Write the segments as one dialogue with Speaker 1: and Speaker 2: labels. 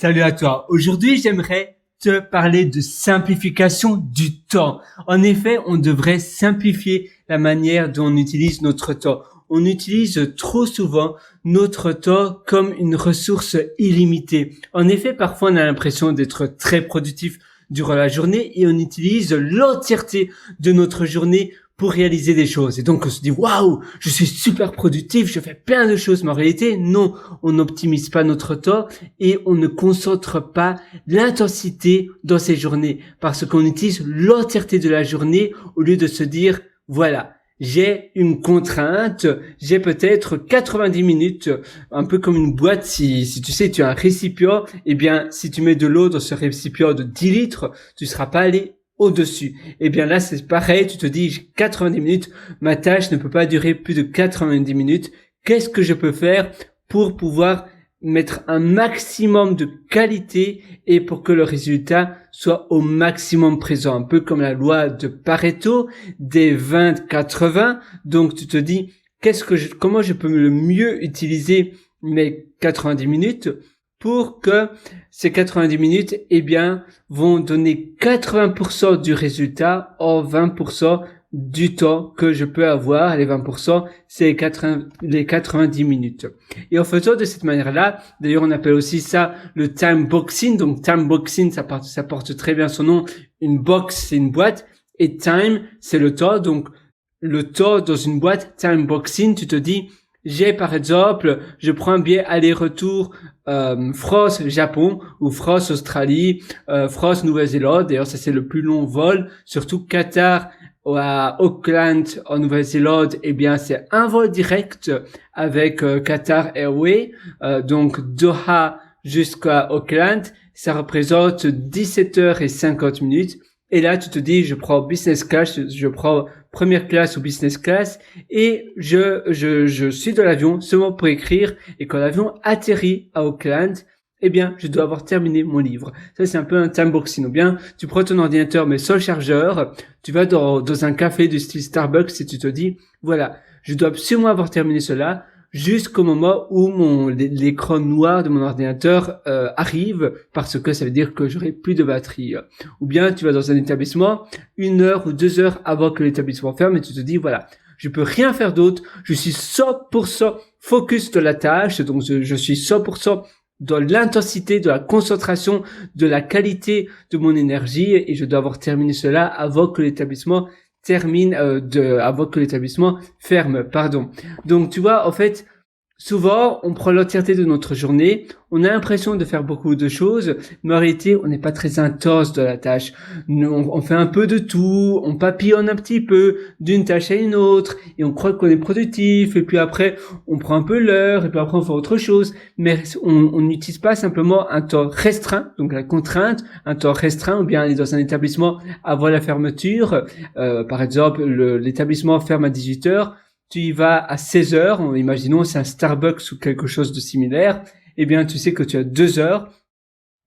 Speaker 1: Salut à toi. Aujourd'hui, j'aimerais te parler de simplification du temps. En effet, on devrait simplifier la manière dont on utilise notre temps. On utilise trop souvent notre temps comme une ressource illimitée. En effet, parfois on a l'impression d'être très productif durant la journée et on utilise l'entièreté de notre journée pour réaliser des choses. Et donc on se dit waouh, je suis super productif, je fais plein de choses. Mais en réalité, non, on n'optimise pas notre temps et on ne concentre pas l'intensité dans ces journées parce qu'on utilise l'entièreté de la journée au lieu de se dire voilà, j'ai une contrainte, j'ai peut-être 90 minutes, un peu comme une boîte, si tu sais, tu as un récipient, eh bien, si tu mets de l'eau dans ce récipient de 10 litres, tu seras pas allé au-dessus. Eh bien là, c'est pareil, tu te dis, j'ai 90 minutes, ma tâche ne peut pas durer plus de 90 minutes. Qu'est-ce que je peux faire pour pouvoir mettre un maximum de qualité et pour que le résultat soit au maximum présent, un peu comme la loi de Pareto des 20-80. Donc tu te dis comment je peux le mieux utiliser mes 90 minutes pour que ces 90 minutes vont donner 80% du résultat en 20% du temps que je peux avoir. Les 20%, c'est les 90 minutes. Et en faisant de cette manière-là, d'ailleurs, on appelle aussi ça le time boxing. Donc, time boxing, ça porte très bien son nom. Une box, c'est une boîte. Et time, c'est le temps. Donc, le temps dans une boîte, time boxing, tu te dis, par exemple, je prends un billet aller-retour France-Japon ou France-Australie, France-Nouvelle-Zélande. D'ailleurs, ça c'est le plus long vol. Surtout Qatar à Auckland en Nouvelle-Zélande, c'est un vol direct avec Qatar Airways. Donc Doha jusqu'à Auckland, ça représente 17h50. Et là, tu te dis, je prends business class, je prends première classe ou business class et je suis dans l'avion seulement pour écrire, et quand l'avion atterrit à Auckland, je dois avoir terminé mon livre. Ça, c'est un peu un time boxing. Ou bien, tu prends ton ordinateur mais sans chargeur, tu vas dans un café du style Starbucks et tu te dis, voilà, je dois absolument avoir terminé cela jusqu'au moment où l'écran noir de mon ordinateur arrive, parce que ça veut dire que j'aurai plus de batterie. Ou bien tu vas dans un établissement 1 heure ou 2 heures avant que l'établissement ferme et tu te dis voilà, je peux rien faire d'autre, je suis 100% focus de la tâche, donc je suis 100% dans l'intensité, de la concentration, de la qualité de mon énergie, et je dois avoir terminé cela avant que l'établissement ferme, pardon. Donc tu vois, en fait, souvent on prend l'entièreté de notre journée, on a l'impression de faire beaucoup de choses, mais en réalité on n'est pas très intense dans la tâche. On fait un peu de tout, on papillonne un petit peu d'une tâche à une autre, et on croit qu'on est productif, et puis après on prend un peu l'heure, et puis après on fait autre chose, mais on n'utilise pas simplement un temps restreint, donc la contrainte, un temps restreint, ou bien aller dans un établissement avant la fermeture, par exemple l'établissement ferme à 18h, tu y vas à 16h, imaginons c'est un Starbucks ou quelque chose de similaire, tu sais que tu as 2 heures,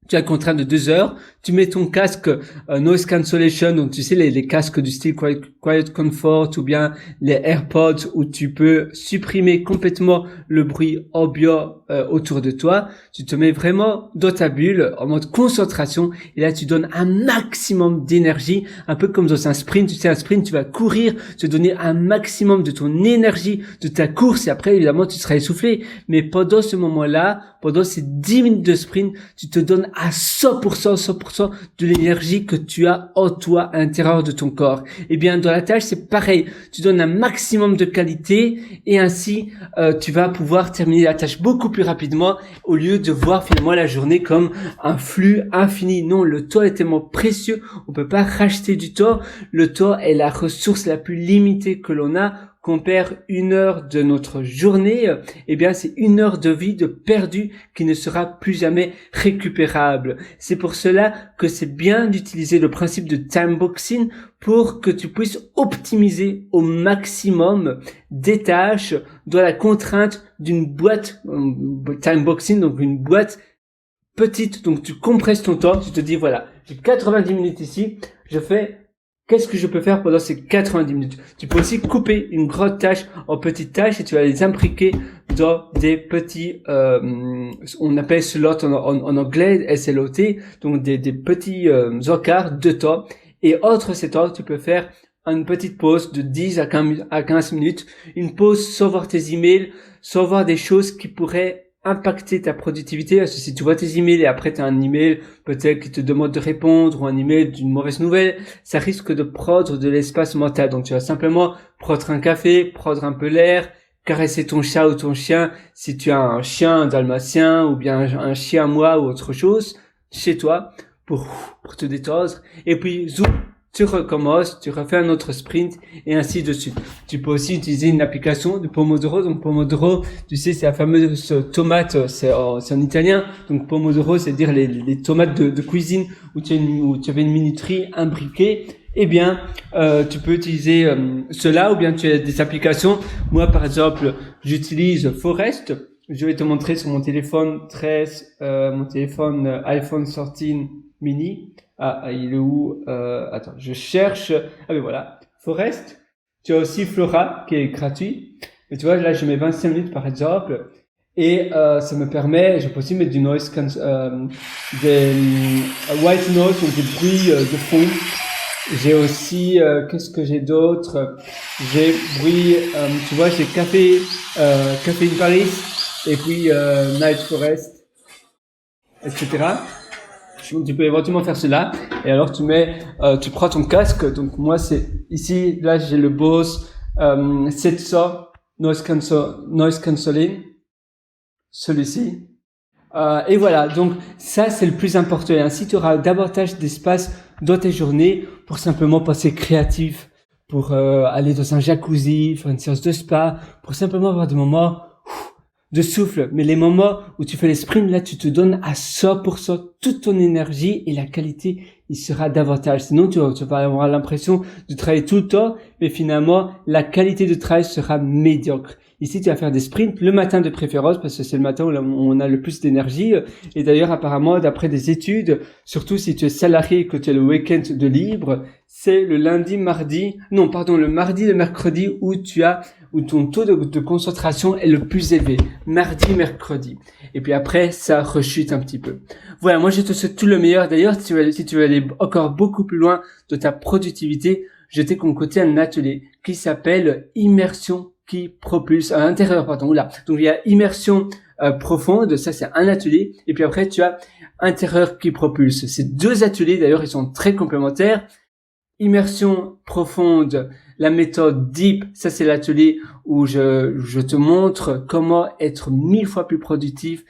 Speaker 1: tu as une contrainte de 2 heures, tu mets ton casque noise cancellation, donc tu sais les casques du style Quiet Comfort ou bien les AirPods où tu peux supprimer complètement le bruit ambiant autour de toi. Tu te mets vraiment dans ta bulle en mode concentration et là tu donnes un maximum d'énergie, un peu comme dans un sprint. Tu sais, un sprint, tu vas courir, te donner un maximum de ton énergie, de ta course, et après évidemment tu seras essoufflé. Mais pendant ce moment-là, pendant ces 10 minutes de sprint, tu te donnes à 100% de l'énergie que tu as en toi à l'intérieur de ton corps. Dans la tâche, c'est pareil. Tu donnes un maximum de qualité et ainsi, tu vas pouvoir terminer la tâche beaucoup plus rapidement au lieu de voir finalement la journée comme un flux infini. Non, le temps est tellement précieux. On peut pas racheter du temps. Le temps est la ressource la plus limitée que l'on a. Qu'on perd 1 heure de notre journée, c'est 1 heure de vie de perdu qui ne sera plus jamais récupérable. C'est pour cela que c'est bien d'utiliser le principe de time boxing pour que tu puisses optimiser au maximum des tâches dans la contrainte d'une boîte, time boxing, donc une boîte petite, donc tu compresses ton temps, tu te dis voilà, j'ai 90 minutes ici, qu'est-ce que je peux faire pendant ces 90 minutes? Tu peux aussi couper une grande tâche en petites tâches et tu vas les imbriquer dans des petits, on appelle slot en anglais, SLOT, donc des petits encarts de temps. Et entre ces temps, tu peux faire une petite pause de 10 à 15 minutes, une pause sans voir tes emails, sans voir des choses qui pourraient impacter ta productivité, parce que si tu vois tes emails et après tu as un email peut-être qui te demande de répondre ou un email d'une mauvaise nouvelle, ça risque de prendre de l'espace mental. Donc tu vas simplement prendre un café, prendre un peu l'air, caresser ton chat ou ton chien si tu as un chien dalmatien ou bien un chien moi ou autre chose chez toi pour te détendre, et puis zoom, tu recommences, tu refais un autre sprint et ainsi de suite. Tu peux aussi utiliser une application de Pomodoro. Donc Pomodoro, tu sais, c'est la fameuse tomate, c'est en italien. Donc Pomodoro, c'est dire les tomates de cuisine où tu avais une minuterie imbriquée. Eh bien, tu peux utiliser cela, ou bien tu as des applications. Moi, par exemple, j'utilise Forest. Je vais te montrer sur mon téléphone 13, mon téléphone iPhone 13 mini. Ah, il est où? Attends, je cherche. Ah ben voilà, Forest. Tu as aussi Flora qui est gratuit. Mais tu vois, là, je mets 25 minutes par exemple, et ça me permet. Je peux aussi mettre du noise, des white noise, donc des bruits de fond. J'ai aussi, qu'est-ce que j'ai d'autre? J'ai bruit, tu vois, j'ai Café in Paris, et puis Night Forest, etc. Tu peux éventuellement faire cela, et alors tu prends ton casque. Donc moi c'est ici, là j'ai le Bose 700 noise cancelling, celui-ci. Et voilà, donc ça c'est le plus important. Et ainsi tu auras davantage d'espace dans tes journées pour simplement passer créatif, pour aller dans un jacuzzi, faire une séance de spa, pour simplement avoir des moments de souffle. Mais les moments où tu fais les sprints, là tu te donnes à 100% toute ton énergie, et la qualité il sera davantage. Sinon tu vas avoir l'impression de travailler tout le temps, mais finalement la qualité de travail sera médiocre. Ici, tu vas faire des sprints le matin de préférence, parce que c'est le matin où on a le plus d'énergie. Et d'ailleurs, apparemment, d'après des études, surtout si tu es salarié et que tu as le week-end de libre, c'est le mardi, le mercredi où ton taux de concentration est le plus élevé. Mardi, mercredi. Et puis après, ça rechute un petit peu. Voilà, moi je te souhaite tout le meilleur. D'ailleurs, si tu veux aller encore beaucoup plus loin de ta productivité, je t'ai concocté un atelier qui s'appelle Immersion qui propulse à l'intérieur, Donc il y a immersion profonde, ça c'est un atelier, et puis après tu as intérieur qui propulse. Ces deux ateliers d'ailleurs, ils sont très complémentaires. Immersion profonde, la méthode Deep, ça c'est l'atelier où je te montre comment être 1000 fois plus productif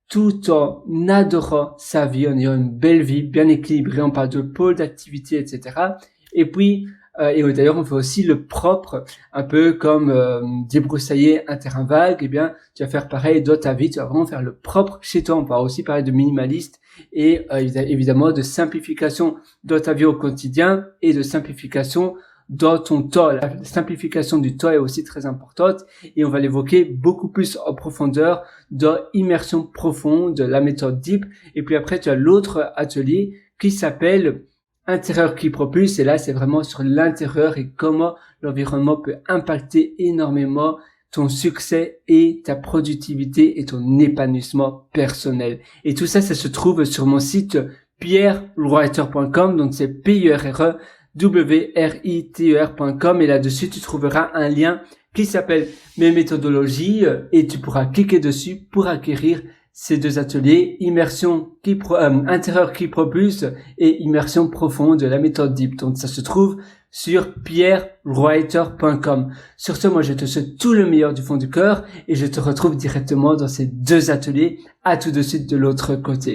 Speaker 1: tout en adorant sa vie, en ayant une belle vie bien équilibrée. On parle de pôle d'activité, etc. Et puis et d'ailleurs, on fait aussi le propre, un peu comme débroussailler un terrain vague. Eh bien, tu vas faire pareil dans ta vie. Tu vas vraiment faire le propre chez toi. On va aussi parler de minimaliste et évidemment de simplification dans ta vie au quotidien et de simplification dans ton temps. La simplification du temps est aussi très importante, et on va l'évoquer beaucoup plus en profondeur dans Immersion profonde, la méthode Deep. Et puis après, tu as l'autre atelier qui s'appelle Intérieur qui propulse, et là c'est vraiment sur l'intérieur et comment l'environnement peut impacter énormément ton succès et ta productivité et ton épanouissement personnel. Et tout ça, ça se trouve sur mon site pierrewriter.com, donc c'est pierrewriter.com, et là-dessus tu trouveras un lien qui s'appelle mes méthodologies, et tu pourras cliquer dessus pour acquérir ces deux ateliers, intérieur qui propulse et immersion profonde, la méthode Deep. Donc ça se trouve sur pierrewriter.com. Sur ce, moi je te souhaite tout le meilleur du fond du cœur, et je te retrouve directement dans ces deux ateliers. À tout de suite de l'autre côté.